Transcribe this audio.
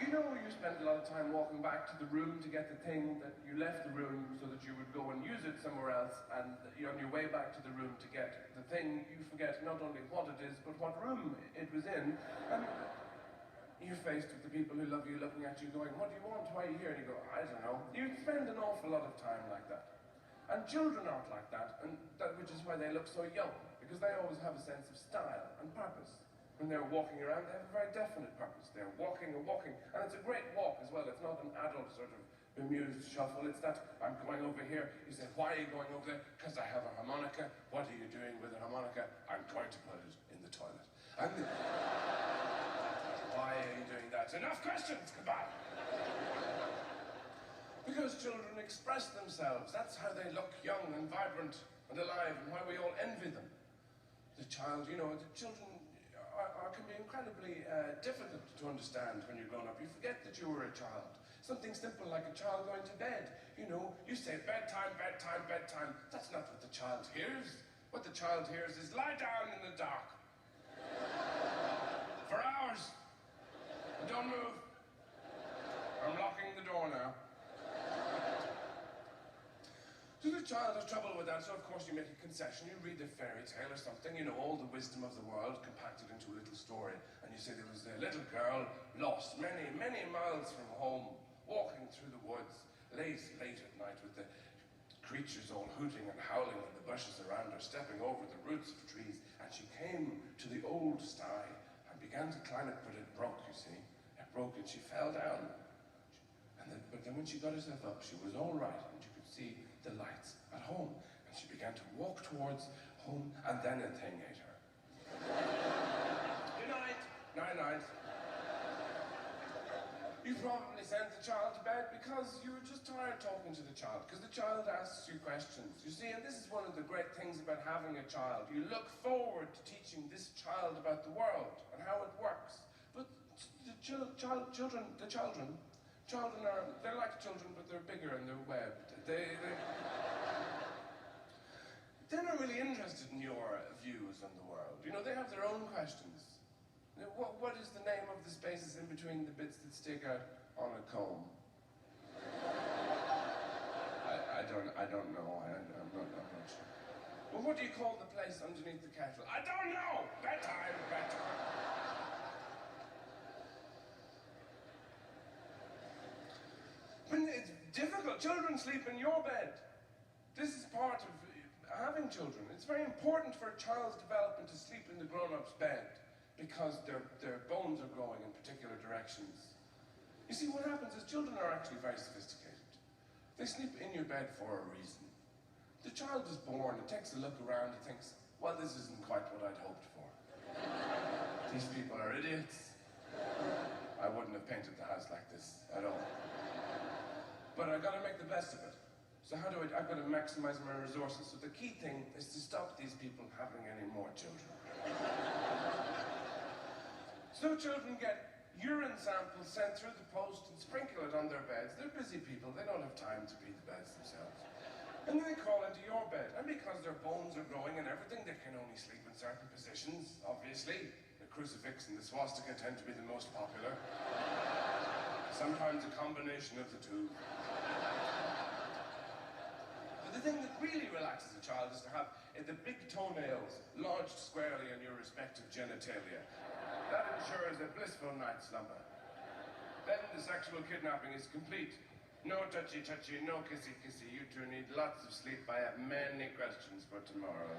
You know, you spend a lot of time walking back to the room to get the thing that you left the room so that you would go and use it somewhere else, and you're on your way back to the room to get the thing, you forget not only what it is, but what room it was in, and you're faced with the people who love you looking at you going, what do you want, why are you here? And you go, I don't know. You spend an awful lot of time like that. And children aren't like that, which is why they look so young, because they always have a sense of style and purpose. When they're walking around, they have a very definite purpose. They're walking and walking, and it's a great walk as well. It's not an adult sort of bemused shuffle. It's that, I'm going over here. You say, why are you going over there? Because I have a harmonica. What are you doing with a harmonica? I'm going to put it in the toilet. And why are you doing that? Enough questions, goodbye. Because children express themselves. That's how they look young and vibrant and alive, and why we all envy them. The child, you know, the children can be incredibly difficult to understand when you're grown up. You forget that you were a child. Something simple like a child going to bed. You know, you say bedtime, bedtime, bedtime. That's not what the child hears. What the child hears is lie down in the dark. For hours. And don't move. I'm locking the door now. So the child has trouble with that, so of course you make a concession, you read a fairy tale or something, you know, all the wisdom of the world compacted into a little story, and you say there was a little girl lost many, many miles from home, walking through the woods, late at night with the creatures all hooting and howling in the bushes around her, stepping over the roots of trees, and she came to the old sty and began to climb it, but it broke, you see. It broke and she fell down. But then when she got herself up, she was all right, and you could see the lights at home. And she began to walk towards home, and then a thing ate her. Good night. Night-night. You probably sent the child to bed because you were just tired talking to the child, because the child asks you questions. You see, and this is one of the great things about having a child. You look forward to teaching this child about the world and how it works. But the children they're like children, but they're bigger and they're webbed. They're not really interested in your views on the world. You know, they have their own questions. You know, what is the name of the spaces in between the bits that stick out on a comb? I don't know. I'm not sure. Well, what do you call the place underneath the kettle? I don't know! Bedtime. But it's difficult. Children sleep in your bed. This is part of having children. It's very important for a child's development to sleep in the grown-up's bed because their bones are growing in particular directions. You see, what happens is children are actually very sophisticated. They sleep in your bed for a reason. The child is born, it takes a look around, it thinks, well, this isn't quite what I'd hoped for. These people are idiots. I wouldn't have painted the house like this at all. But I've got to make the best of it. So how do I've got to maximize my resources. So the key thing is to stop these people having any more children. So children get urine samples sent through the post and sprinkle it on their beds. They're busy people, they don't have time to be the beds themselves. And then they crawl into your bed. And because their bones are growing and everything, they can only sleep in certain positions, obviously. The crucifix and the swastika tend to be the most popular. Sometimes a combination of the two. But the thing that really relaxes a child is to have the big toenails lodged squarely in your respective genitalia. That ensures a blissful night's slumber. Then the sexual kidnapping is complete. No touchy-touchy, no kissy-kissy. You two need lots of sleep. I have many questions for tomorrow.